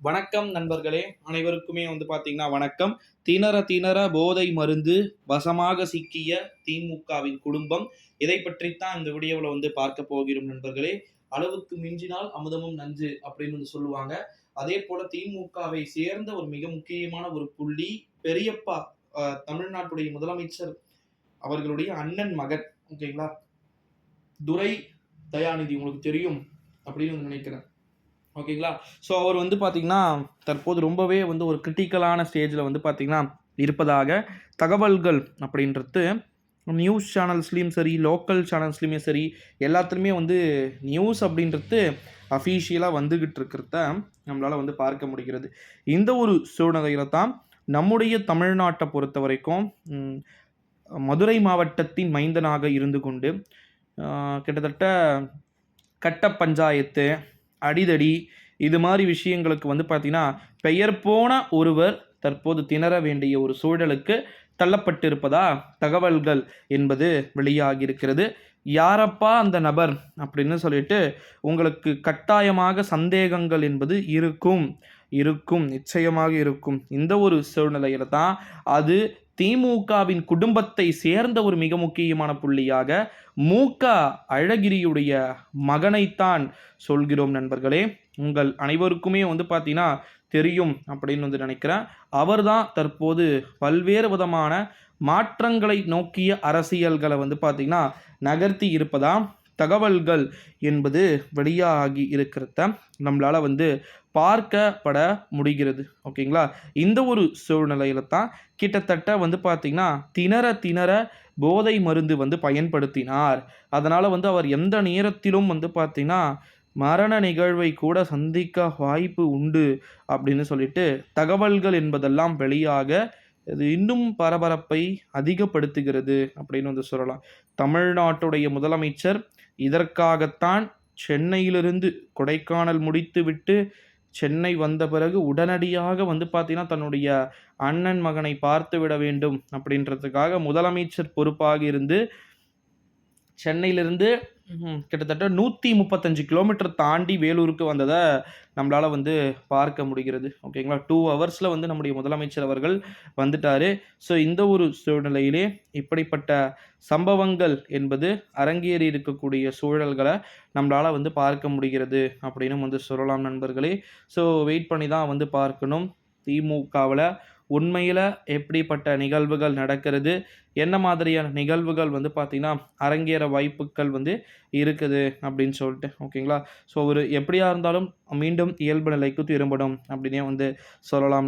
வணக்கம் நண்பர்களே, அனைவருக்குமே பார்த்தீங்கன்னா வணக்கம். திணற திணற போதை மருந்து வசமாக சிக்கிய திமுகவின் குடும்பம். இதை பற்றித்தான் இந்த வீடியோவுல பார்க்க போகிறோம் நண்பர்களே. அளவுக்கு மிஞ்சினால் அமுதமும் நஞ்சு அப்படின்னு சொல்லுவாங்க. அதேபோல திமுகவை சேர்ந்த ஒரு மிக முக்கியமான ஒரு புள்ளி பெரியப்பா, தமிழ்நாட்டுடைய முதலமைச்சர் அவர்களுடைய அண்ணன் மகன். ஓகேங்களா? துரை தயாநிதி உங்களுக்கு தெரியும் அப்படின்னு நினைக்கிறேன். ஓகேங்களா? ஸோ அவர் பார்த்தீங்கன்னா, தற்போது ரொம்பவே ஒரு கிரிட்டிக்கலான ஸ்டேஜில் பார்த்தீங்கன்னா இருப்பதாக தகவல்கள் அப்படின்றது நியூஸ் சேனல்ஸ்லேயும் சரி, லோக்கல் சேனல்ஸ்லேயுமே சரி, எல்லாத்துலேயுமே நியூஸ் அப்படின்றது அஃபீஷியலாக வந்துக்கிட்டு இருக்கிறத நம்மளால் பார்க்க முடிகிறது. இந்த ஒரு சூழ்நிலையில் தான் நம்முடைய தமிழ்நாட்டை பொறுத்த வரைக்கும் மதுரை மாவட்டத்தின் மைந்தனாக இருந்து கொண்டு கிட்டத்தட்ட கட்ட பஞ்சாயத்து, அடிதடி இது மாதிரி விஷயங்களுக்கு பார்த்தீங்கன்னா பெயர் போன ஒருவர் தற்போது திணற வேண்டிய ஒரு சூழலுக்கு தள்ளப்பட்டிருப்பதா தகவல்கள் என்பது வெளியாகி இருக்கிறது. யாரப்பா அந்த நபர் அப்படின்னு சொல்லிட்டு உங்களுக்கு கட்டாயமாக சந்தேகங்கள் என்பது இருக்கும் நிச்சயமாக இருக்கும். இந்த ஒரு சூழ்நிலையில தான் அது திமுகவின் குடும்பத்தை சேர்ந்த ஒரு மிக முக்கியமான புள்ளியாக மூக அழகிரியுடைய மகனைத்தான் சொல்கிறோம் நண்பர்களே. உங்கள் அனைவருக்குமே பார்த்தீங்கன்னா தெரியும் அப்படின்னு நினைக்கிறேன். அவர்தான் தற்போது பல்வேறு விதமான மாற்றங்களை நோக்கிய அரசியல்களை பார்த்தீங்கன்னா நகர்த்தி இருப்பதா தகவல்கள் என்பது வெளியாகி இருக்கிறத நம்மளால் பார்க்கப்பட முடிகிறது. ஓகேங்களா? இந்த ஒரு சூழ்நிலையில தான் கிட்டத்தட்ட பார்த்தீங்கன்னா திணற போதை மருந்து பயன்படுத்தினார். அதனால் அவர் எந்த நேரத்திலும் பார்த்தீங்கன்னா மரண நிகழ்வை கூட சந்திக்க வாய்ப்பு உண்டு அப்படின்னு சொல்லிட்டு தகவல்கள் என்பதெல்லாம் வெளியாக இது இன்னும் பரபரப்பை அதிகப்படுத்துகிறது அப்படின்னு சொல்லலாம். தமிழ்நாட்டுடைய முதலமைச்சர் இதற்காகத்தான் சென்னையிலிருந்து கொடைக்கானல் முடித்துவிட்டு சென்னை வந்த பிறகு உடனடியாக பார்த்தீங்கன்னா தன்னுடைய அண்ணன் மகனை பார்த்து விட வேண்டும் அப்படின்றதுக்காக முதலமைச்சர் பொறுப்பாக இருந்து சென்னையிலிருந்து கிட்டத்தட்ட 135 கிலோமீட்டர் தாண்டி வேலூருக்கு வந்ததை நம்மளால் பார்க்க முடிகிறது. ஓகேங்களா? 2 ஹவர்ஸில் நம்முடைய முதலமைச்சர் அவர்கள் வந்துட்டார். ஸோ இந்த ஒரு சூழ்நிலையிலே இப்படிப்பட்ட சம்பவங்கள் என்பது அரங்கேறி இருக்கக்கூடிய சூழல்களை நம்மளால் பார்க்க முடிகிறது அப்படின்னு சொல்லலாம் நண்பர்களே. ஸோ வெயிட் பண்ணி தான் பார்க்கணும். திமுகவில் உண்மையில் எப்படிப்பட்ட நிகழ்வுகள் நடக்கிறது, என்ன மாதிரியான நிகழ்வுகள் பார்த்தீங்கன்னா அரங்கேற வாய்ப்புகள் இருக்குது அப்படின்னு சொல்லிட்டு. ஓகேங்களா? ஸோ ஒரு எப்படியா இருந்தாலும் மீண்டும் இயல்பு நிலைக்கு திரும்பணும் அப்படின்னே சொல்லலாம்.